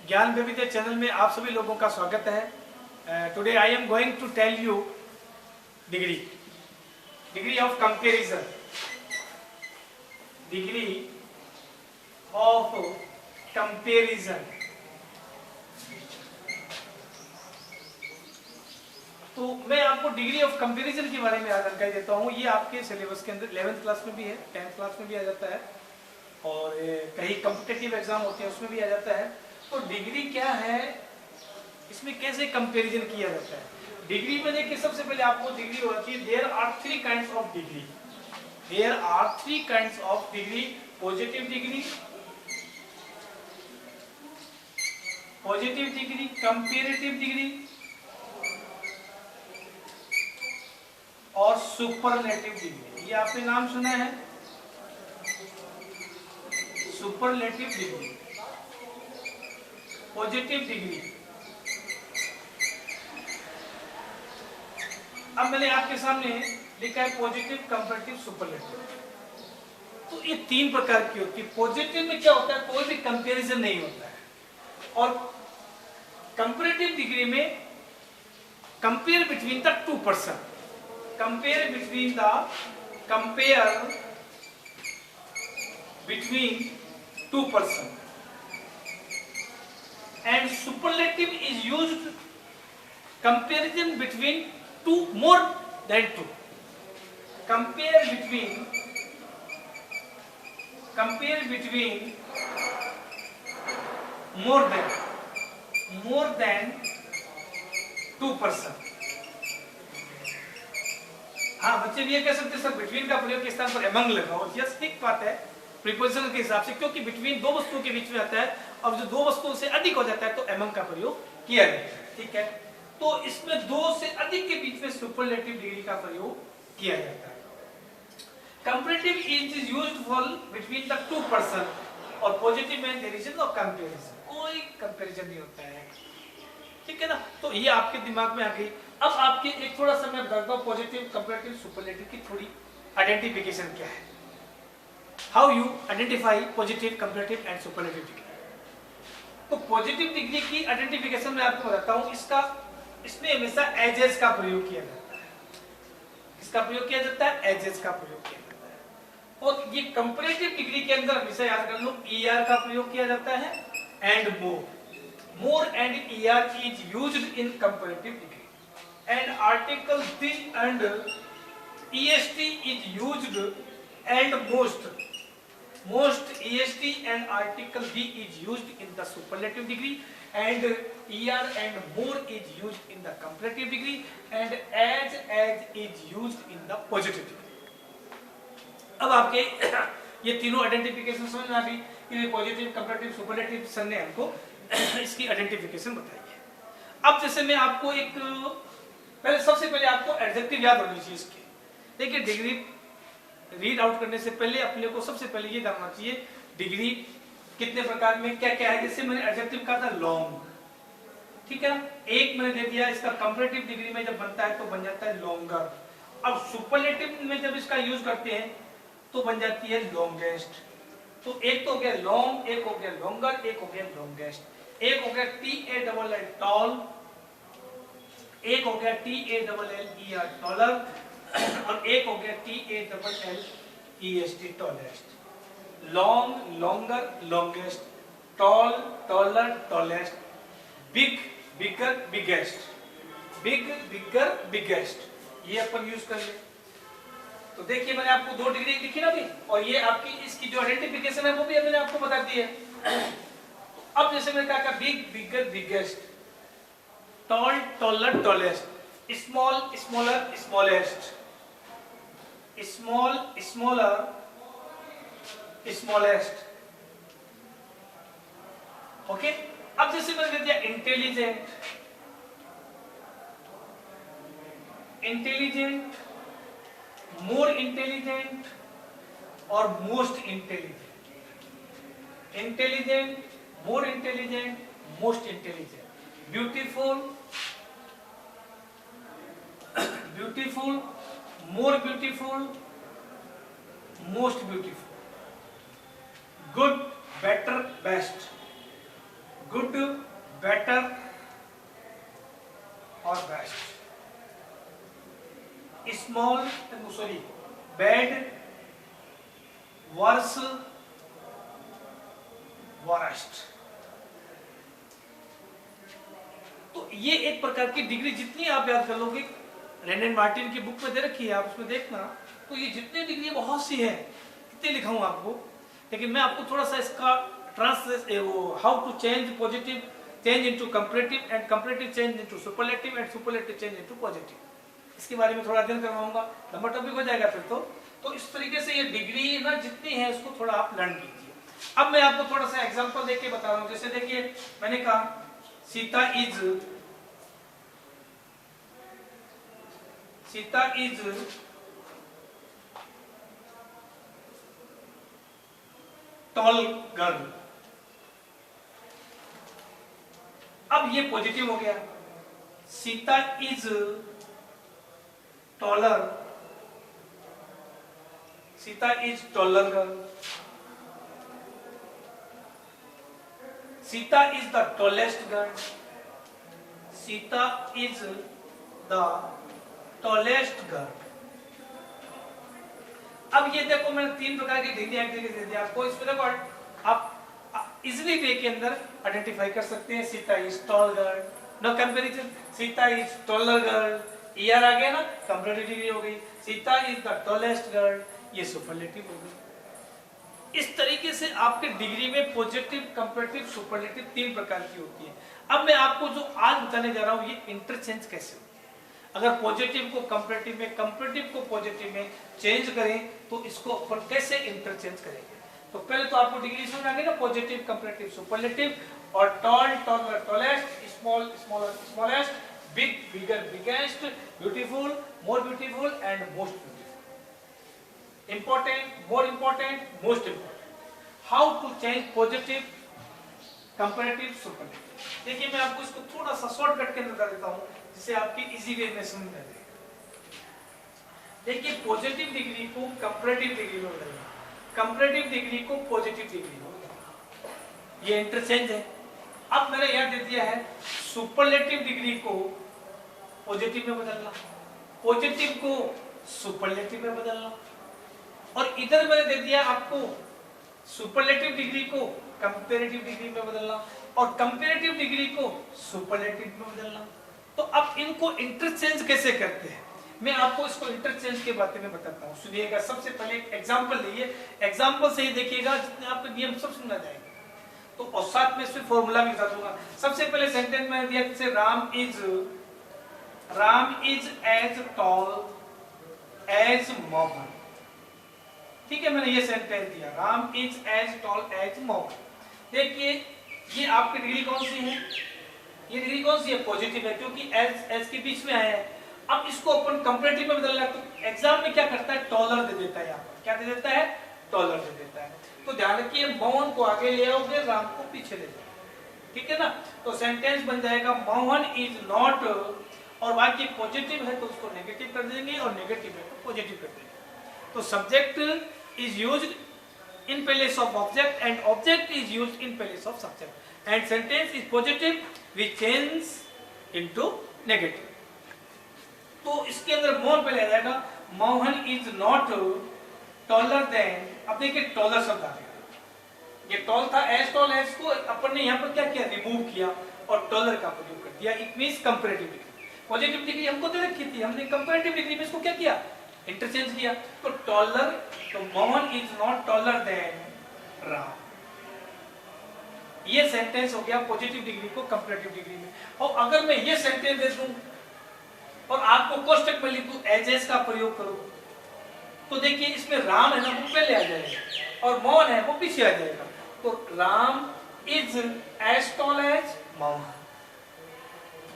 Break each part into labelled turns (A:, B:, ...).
A: ज्ञान विविधता चैनल में आप सभी लोगों का स्वागत है। Today I am going to tell you degree of comparison, degree of comparison. तो मैं आपको डिग्री ऑफ कंपैरिजन के बारे में जानकारी देता हूँ। ये आपके सिलेबस के अंदर 11th क्लास में भी है, 10th क्लास में भी आ जाता है और कहीं कॉम्पिटिटिव एग्जाम होते हैं उसमें भी आ जाता है। तो डिग्री क्या है, इसमें कैसे कंपैरिजन किया जाता है। डिग्री में देखिए, सबसे पहले आपको डिग्री होती है, there are 3 kinds of degree. There are 3 kinds of degree. Positive degree, comparative degree और सुपरलेटिव डिग्री। ये आपने नाम सुना है, सुपरलेटिव डिग्री, पॉजिटिव डिग्री। अब मैंने आपके सामने लिखा है पॉजिटिव, कंपैरेटिव, सुपरलेटिव। तो ये 3 प्रकार की होती है। पॉजिटिव में क्या होता है, कोई भी कंपैरिजन नहीं होता है। और कंपैरेटिव डिग्री में compare between the 2 person, compare between 2 person. And superlative is used comparison between 2 more than 2. Compare between more than 2 person. हाँ बच्चे भी ये कह सकते हैं सर बिटवीन का प्रयोग किस स्थान पर एमंग लगा, और यस ठीक बात है प्रीपोजिशन के हिसाब से, क्योंकि बिटवीन 2 वस्तुओं के बीच में आता है और जो 2 वस्तुओं से अधिक हो जाता है तो एमंग का प्रयोग किया जाता है। ठीक है, तो इसमें 2 से अधिक के बीच में सुपरलेटिव डिग्री का प्रयोग किया जाता है। Comparative is used for between the 2 person और पॉजिटिव में देयर इज नो कंपैरिजन, कोई कंपैरिजन नहीं होता है। ठीक है ना, तो ये आपके दिमाग में आ गई। अब आपके एक थोड़ा सा मैं बताता हूं पॉजिटिव, कंपैरेटिव, सुपरलेटिव की थोड़ी आइडेंटिफिकेशन क्या है। How you identify positive, comparative and superlative degree? तो पॉजिटिव डिग्री की आइडेंटिफिकेशन में आपको बताता हूं। इसमें हमेशा एजेस का प्रयोग किया जाता है। इसका प्रयोग किया जाता है, एजेस का प्रयोग किया जाता है। और ये कंपैरेटिव डिग्री के अंदर हमेशा याद कर लो, ER का प्रयोग किया जाता है and more and ER is used in comparative degree and article 3 and EST is used and most EST and article D is used in the superlative degree and ER and more is used in the comparative degree and as is used in the positive degree। अब आपके ये तीनों identification समझ में आ गई कि positive, comparative, superlative sir ने हमको इसकी आइडेंटिफिकेशन बताई है। अब जैसे मैं आपको सबसे पहले आपको एडजेक्टिव याद होनी चाहिए इसके। देखिए डिग्री रीड आउट करने से पहले अपने को सबसे पहले ये जानना चाहिए डिग्री कितने प्रकार में क्या क्या है। जैसे मैंने एडजेक्टिव कहा था लॉन्ग, ठीक है ना, एक मैंने दे दिया। इसका कंपैरेटिव डिग्री में जब बनता है तो बन जाता है लॉन्गर। अब सुपरलेटिव में जब इसका यूज करते हैं तो बन जाती है लॉन्गेस्ट। तो एक तो हो गया लॉन्ग, एक हो गया लॉन्गर, एक हो गया लॉन्गेस्ट। एक हो गया TALL टॉल, एक हो गया TALLER टॉलर और एक हो गया TALLEST tallest. Long, longer, longest, tall, taller, tallest, big, bigger, biggest, big, bigger, biggest. ये अपन यूज कर ले। तो देखिए मैंने आपको 2 डिग्री लिखी ना अभी, और ये आपकी इसकी जो आइडेंटिफिकेशन है वो भी मैंने आपको बता दी है। अब जैसे मैंने कहा big, bigger, biggest, tall, taller, tallest, small, smaller, smallest, small, smaller, smallest. Okay, अब जैसे मैंने दे दिया इंटेलिजेंट, इंटेलिजेंट, मोर इंटेलिजेंट और most intelligent. Intelligent, more intelligent, most intelligent. Beautiful, beautiful, more beautiful, most beautiful, good, better, best, good, better और best, small sorry bad, worse, worst. तो ये एक प्रकार की डिग्री जितनी आप याद कर लोगे, रेन एंड मार्टिन की बुक में दे रखी है, आप उसमें देखना। तो ये जितनी डिग्री बहुत सी है, कितनी लिखाऊं आपको, लेकिन मैं आपको थोड़ा सा इसका how to change positive change into comparative and comparative change into superlative and superlative change into positive, इसके बारे में थोड़ा अध्ययन करवाऊंगा, लंबा टॉपिक हो जाएगा फिर तो इस तरीके से ये डिग्री ना जितनी है उसको थोड़ा आप लर्न कीजिए। अब मैं आपको थोड़ा सा एग्जांपल देके बता रहा हूं। जैसे देखिए मैंने कहा सीता इज टॉल गर्ल। अब ये पॉजिटिव हो गया, Sita is taller, Sita is taller girl, Sita is the tallest girl, Sita is the tallest girl. अब ये देखो मैंने तीन प्रकार की डिग्री एक्टिविटी दे दी आपको, इसमें देखो आप इजिली वे के अंदर आइडेंटिफाई कर सकते हैं। Sita is tall girl, no comparison, Sita is taller girl, er आ गया ना, कंपैरेटिव डिग्री हो गई। Sita is the tallest girl, ये सुपरलेटिव हो गई। इस तरीके से आपके डिग्री में पॉजिटिव, कंपैरेटिव, सुपरलेटिव तीन प्रकार की होती है। अब मैं आपको जो आज बताने जा रहा हूं ये इंटरचेंज कैसे होती है। अगर पॉजिटिव को कंपैरेटिव में, कंपैरेटिव को पॉजिटिव में चेंज करें तो इसको अपन कैसे इंटरचेंज करेंगे। तो पहले तो आपको डिग्री समझ आ गई ना, पॉजिटिव, कंपैरेटिव, सुपरलेटिव, और tall, taller, tallest, small, smaller, smallest, big, bigger, biggest, beautiful, more beautiful and most beautiful, important, more important, most important. How to change positive, comparative, superlative. देखिए मैं आपको इसको थोड़ा सा शॉर्टकट के अंदर बता देता हूं जिससे आपकी इजी वे में समझ आ जाए। देखिए पॉजिटिव डिग्री को कंपैरेटिव डिग्री में बदलना, कंपैरेटिव डिग्री को पॉजिटिव डिग्री में बदलना, ये इंटरचेंज है। अब मैंने यहां दे दिया है सुपरलेटिव डिग्री को पॉजिटिव में बदलना, पॉजिटिव को सुपरलेटिव में बदलना, और इधर मैंने दे दिया आपको सुपरलेटिव डिग्री को कंपैरेटिव डिग्री में बदलना और कंपैरेटिव डिग्री को सुपरलेटिव में बदलना। तो अब इनको इंटरचेंज कैसे करते हैं, मैं आपको इसको इंटरचेंज के बारे में बताता हूं। सुनिएगा, सबसे पहले एक एग्जांपल लीजिए, एग्जांपल से ही देखिएगा, जितने आपको नियम सब समझ जाएंगे। तो और साथ में इसमें फॉर्मूला भी बता दूंगा। सबसे पहले सेंटेंस में दिया जैसे Ram is as tall as Mohan. ठीक है, मैंने ये सेंटेंस दिया, Ram is as tall as Mohan. देखिए ये आपकी डिग्री कौन सी है, ये डिग्री कौन सी है, पॉजिटिव है, क्योंकि एज के बीच में आया है। अब इसको अपन कंपैरेटिव में बदलना है, तो एग्जाम में क्या करता है, टॉलर दे देता है। यहाँ पर क्या दे देता है, टॉलर दे देता है। तो ध्यान रखिए, मोहन को आगे ले आओगे, राम को पीछे ले जाओगे, ठीक है ना। तो सेंटेंस बन जाएगा मोहन इज नॉट, और बाकी पॉजिटिव है तो उसको नेगेटिव कर देंगे और नेगेटिव है तो पॉजिटिव कर देंगे। तो subject is used in place of object and object is used in place of subject and sentence is positive which change into negative। तो इसके अंदर मोहन पहले आ जाएगा, Mohan is not taller than. अब देखिए टॉलर शब्द आ गया, ये टॉल था, एज टॉल एज को अपन ने यहाँ पर क्या किया, रिमूव किया और टॉलर का प्रयोग कर दिया। It means comparative degree. Positive degree हमको दे रखी थी, हमने कंपैरेटिव डिग्री में इसको क्या किया, इंटरचेंज किया। तो टॉलर, तो Mohan is not taller than Ram, ये सेंटेंस हो गया पॉजिटिव डिग्री को कंपैरेटिव डिग्री में। और अगर मैं ये सेंटेंस दे दूं और आपको कोष्टक में लिख दूं एज का प्रयोग करो, तो देखिए इसमें राम है ना, वो पहले आ जाएगा और मोहन है वो पीछे आ जाएगा। तो Ram is as tall as Mohan.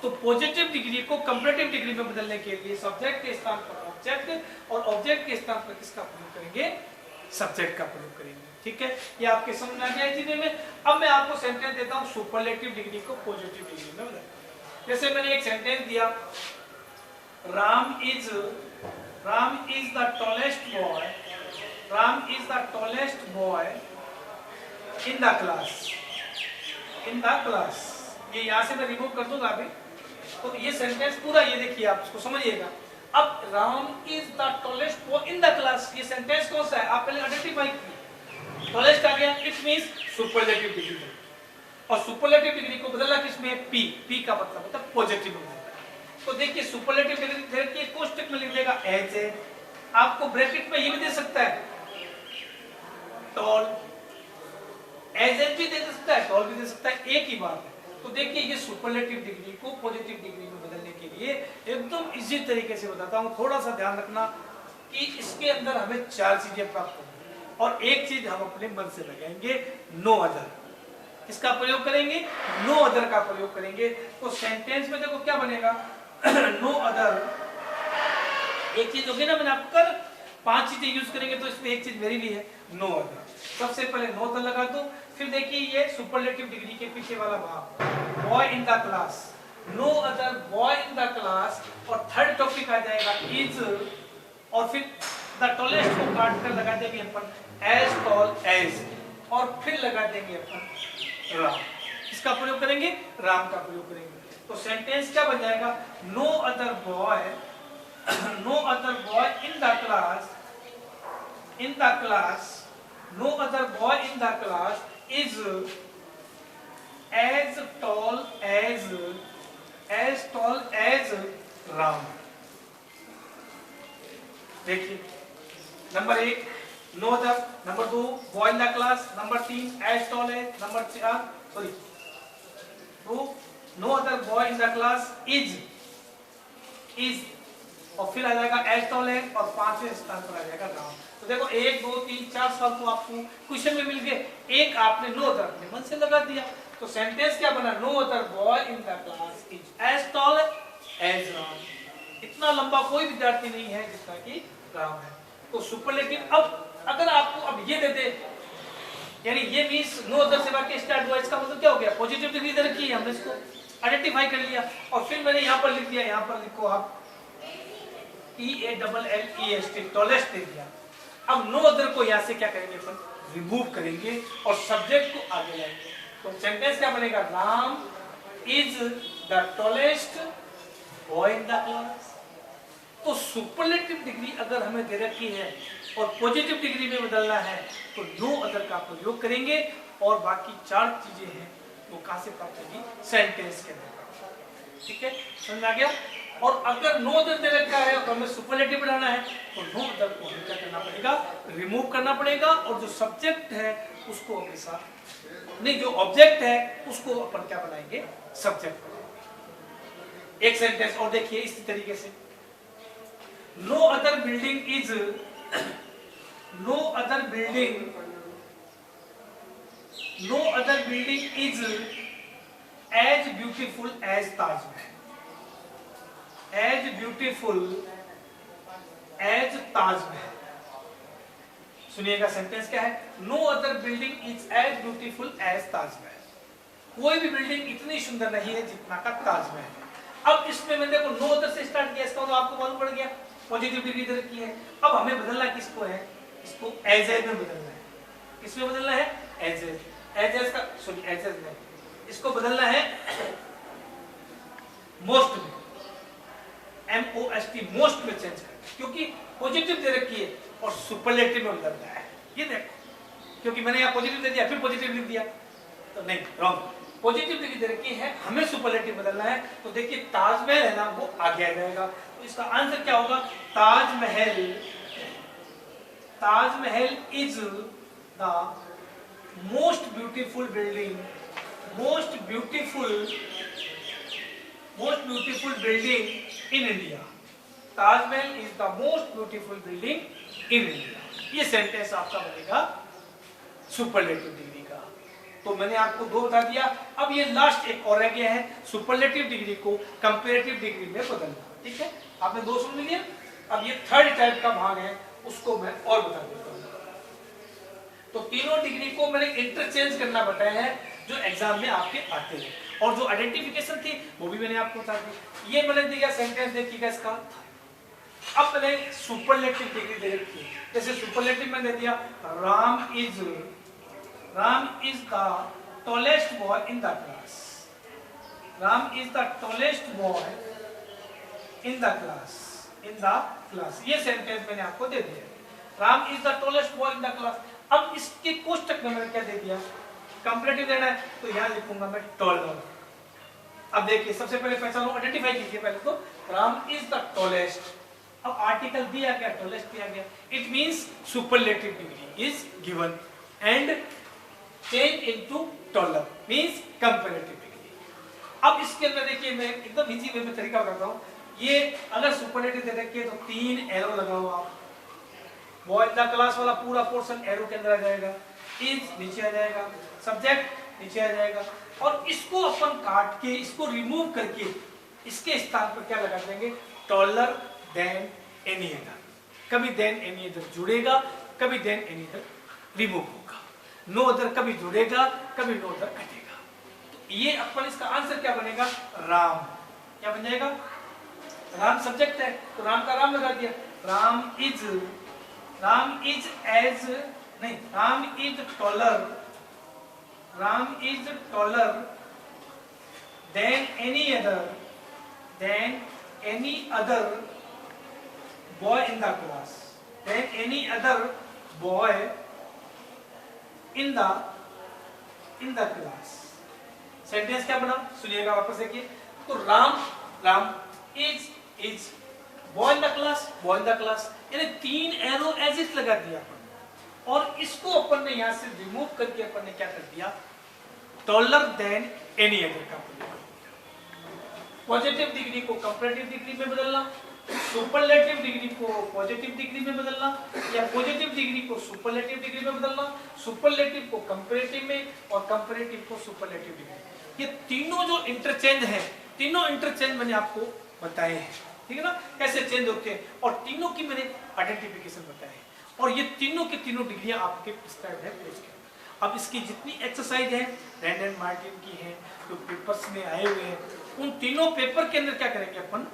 A: तो पॉजिटिव डिग्री को कंपैरेटिव डिग्री में बदलने के लिए सब्जेक्ट के स्थान पर ऑब्जेक्ट और ऑब्जेक्ट के स्थान पर किसका प्रयोग करेंगे, सब्जेक्ट का प्रयोग करेंगे। ठीक है, ये आपके समझ में आ गया इसी में। अब मैं आपको सेंटेंस देता हूं सुपरलेटिव डिग्री को पॉजिटिव डिग्री में बदलना। जैसे मैंने एक सेंटेंस दिया, Ram is the tallest boy, Ram is the tallest boy in the class. In the class, ये यहाँ से मैं रिमूव कर दूंगा अभी। तो ये सेंटेंस पूरा ये देखिए, आप इसको समझिएगा। अब Ram is the tallest boy in the class, ये सेंटेंस कौन सा है आप पहले आइडेंटिफाई कीजिए। टॉलेस्ट आ गया, इट मींस सुपरलेटिव डिग्री, और सुपरलेटिव डिग्री को बदलना किसमें, पी, पी का मतलब होता है पॉजिटिव में। तो देखिए सुपरलेटिव डिग्री के कोष्टक में लिख देगा एज ए, आपको ब्रैकेट में ये भी दे सकता है टॉल, एज एज भी दे सकता है, टॉल भी दे सकता है, एक ही बात है। तो देखिए ये सुपरलेटिव डिग्री को पॉजिटिव डिग्री में बदलने के लिए एकदम इजी तरीके से बताता हूँ। थोड़ा सा ध्यान रखना कि इसके अंदर हमें 4 चीजें प्राप्त होंगी, और एक चीज हम अपने मन से लगाएंगे, नो अदर। किसका प्रयोग करेंगे, नो अदर का प्रयोग करेंगे। तो सेंटेंस में देखो क्या बनेगा, नो अदर, एक चीज होगी ना, मैंने आपको कल 5 चीजें यूज करेंगे, तो इसमें एक चीज मेरी भी है, नो अदर। सबसे पहले नो अदर लगा दो, फिर देखिए ये सुपरलेटिव डिग्री के पीछे वाला भाग, boy in the class, no other boy in the class, और थर्ड टॉपिक आ जाएगा इज, और फिर द टॉलेस्ट को काट कर लगा देंगे अपन एज टॉल एज, और फिर लगा देंगे अपन राम। इसका प्रयोग करेंगे, राम का प्रयोग करेंगे। तो सेंटेंस क्या बन जाएगा, no other boy, no other boy in the class, in the class, no other boy in the class is as tall as, as tall as Ram. देखिए number 1 no other, number 2 boy in the class, number 3 as tall as, number 4 sorry 2 no other boy in the class is, is, और फिर आ जाएगा as tall as, और 5वें स्थान पर आ जाएगा राम। तो देखो 1 2 3 4 सवाल तो आपको क्वेश्चन में मिल गए, एक आपने नो अदर अपने मन से लगा दिया। तो सेंटेंस क्या बना, no other boy in the class is as tall as Ram. इतना लंबा कोई विद्यार्थी नहीं है जितना कि राम है। तो सुपरलेटिव, अब अगर आपको अब ये दे दे, यानी ये मींस नो अदर से वाक्य स्टार्ट हुआ, इसका मतलब क्या हो गया, पॉजिटिव डिग्री दे रखी है, हमने इसको आइडेंटिफाई कर लिया, और फिर मैंने यहाँ पर लिख दिया, यहाँ पर लिखो आप TALLEST, टॉलेस्ट दे दिया। अब नो अदर को यहाँ से क्या करेंगे अपन, रिमूव करेंगे, और सब्जेक्ट को आगे लाएंगे। तो सेंटेंस क्या बनेगा, Ram is the tallest boy in the class. तो सुपरलेटिव डिग्री अगर हमें दे रखी है और पॉजिटिव डिग्री में बदलना है, तो नो अदर का प्रयोग करेंगे, और बाकी 4 चीजें हैं वो कहां से प्राप्त होगी, सेंटेंस के अंदर। ठीक है, समझ आ गया। और अगर नो अदर दे रखा है और हमें सुपरलेटिव बनाना है, तो नो अदर को हमें क्या करना पड़ेगा, रिमूव करना पड़ेगा, और जो सब्जेक्ट है उसको हमेशा नहीं, जो ऑब्जेक्ट है उसको अपन क्या बनाएंगे, सब्जेक्ट। एक सेंटेंस और देखिए इसी तरीके से, no other building is, no other building, no other building is as beautiful as Taj Mahal, as beautiful as Taj Mahal. सुनिएगा सेंटेंस क्या है, no other building is as beautiful as Taj Mahal. कोई भी बिल्डिंग इतनी सुंदर नहीं है जितना का ताजमहल है। अब इसमें मैंने देखो नो अदर से स्टार्ट किया, इसका तो आपको मालूम पड़ गया पॉजिटिव डिग्री दे रखी है। अब हमें बदलना किसको है, इसको एज एज में बदलना है। किसमें बदलना है, एज एज, एज एज का सॉरी एज एज में, इसको बदलना है मोस्ट में, MOST मोस्ट में चेंज करना, क्योंकि पॉजिटिव दे रखी है और सुपरलेटिव में बदलना है। ये देखो, क्योंकि मैंने यहाँ पॉजिटिव दे दिया फिर पॉजिटिव लिख दिया, तो नहीं, रॉन्ग। पॉजिटिव डिग्री दे रखी है, हमें सुपरलेटिव बदलना है। तो देखिए ताजमहल है ना, वो आगे आ जाएगा। तो इसका आंसर क्या होगा, Taj Mahal, Taj Mahal is the most beautiful building, most beautiful building in India. Taj Mahal is the most beautiful building in India. ये सेंटेंस आपका बनेगा सुपरलेटिव डिग्री का। तो मैंने आपको 2 बता दिया। अब ये लास्ट एक और रह गया है, सुपरलेटिव डिग्री को कंपैरेटिव डिग्री में बदलना। ठीक है, आपने 2 सुन लिया। अब ये थर्ड टाइप का भाग है, उसको मैं और बता देता हूँ। तो तीनों डिग्री को मैंने इंटरचेंज करना बताया है, जो एग्जाम में आपके आते हैं, और जो आइडेंटिफिकेशन थी वो भी मैंने आपको बता दी। ये मैंने दिया सेंटेंस, देखिएगा इसका। अब मैंने सुपरलेटिव डिग्री दे रखी है, जैसे सुपरलेटिव मैंने दे दिया Ram is the tallest boy in the class. Ram is the tallest boy in the class. In the class. ये सेंटेंस मैंने आपको दे दिया. Ram is the tallest boy in the class. अब इसके कोष्टक में मैंने क्या दे दिया? कंपैरेटिव देना है, तो यहाँ लिखूंगा मैं taller. अब देखिए सबसे पहले पहचानो, आइडेंटिफाई कीजिए पहले तो. Ram is the tallest. अब आर्टिकल दिया गया, tallest दिया गया. It means superlative degree is given and change into taller means comparative degree. अब इसके अंदर देखिए मैं एकदम इजी वे में तरीका बताता हूँ. ये अगर सुपरलेटिव दे रखी है तो 3 एरो लगाओ आप. बॉय इन द क्लास वाला पूरा पोर्शन एरो के अंदर आ जाएगा. इज नीचे आ जाएगा, सब्जेक्ट नीचे आ जाएगा, और इसको अपन काट के इसको रिमूव करके इसके स्थान पर क्या लगा देंगे? Taller than any other. कभी देन एनी अदर जुड़ेगा, कभी देन एनी अदर रिमूव होगा. नो अदर कभी जुड़ेगा, कभी नो अदर कटेगा. तो ये अपन इसका आंसर क्या बनेगा? राम. क्या बन जाएगा? राम सब्जेक्ट है तो राम का राम लगा दिया. राम इज एज नहीं, Ram is taller than any other boy in the class. Than any other boy in the class. Sentence क्या बना? सुनिएगा वापस देखिए. तो Ram is boy in the class, यानी 3 एरो एज इट लगा दिया अपन, और इसको अपन ने यहां से रिमूव करके अपन ने क्या कर दिया? टॉलर देन एनी अदर का प्रयोग. पॉजिटिव डिग्री को कंपैरेटिव डिग्री में बदलना, सुपरलेटिव डिग्री को पॉजिटिव डिग्री में बदलना, या पॉजिटिव डिग्री को सुपरलेटिव डिग्री में बदलना, सुपरलेटिव को कंपैरेटिव में, और कंपैरेटिव को सुपरलेटिव डिग्री. ये तीनों जो इंटरचेंज है, तीनों इंटरचेंज मैंने आपको बताए हैं. ठीक है ना, कैसे चेंज होते हैं, और तीनों की मैंने आइडेंटिफिकेशन बताया है, और ये तीनों की तीनों डिग्रियां आपके प्रिस्क्राइब्ड है पेज के. अब इसकी जितनी एक्सरसाइज है रैंड एंड मार्टिन की है, जो पेपर्स में आए हुए हैं, उन तीनों पेपर के अंदर क्या करेंगे अपन?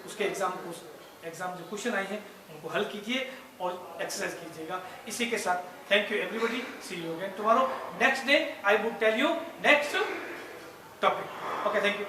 A: उसके एग्जाम जो क्वेश्चन आए हैं उनको हल कीजिए और एक्सरसाइज कीजिएगा. इसी के साथ thank you everybody. See you again tomorrow. Next day I would tell you next topic. Okay, thank you.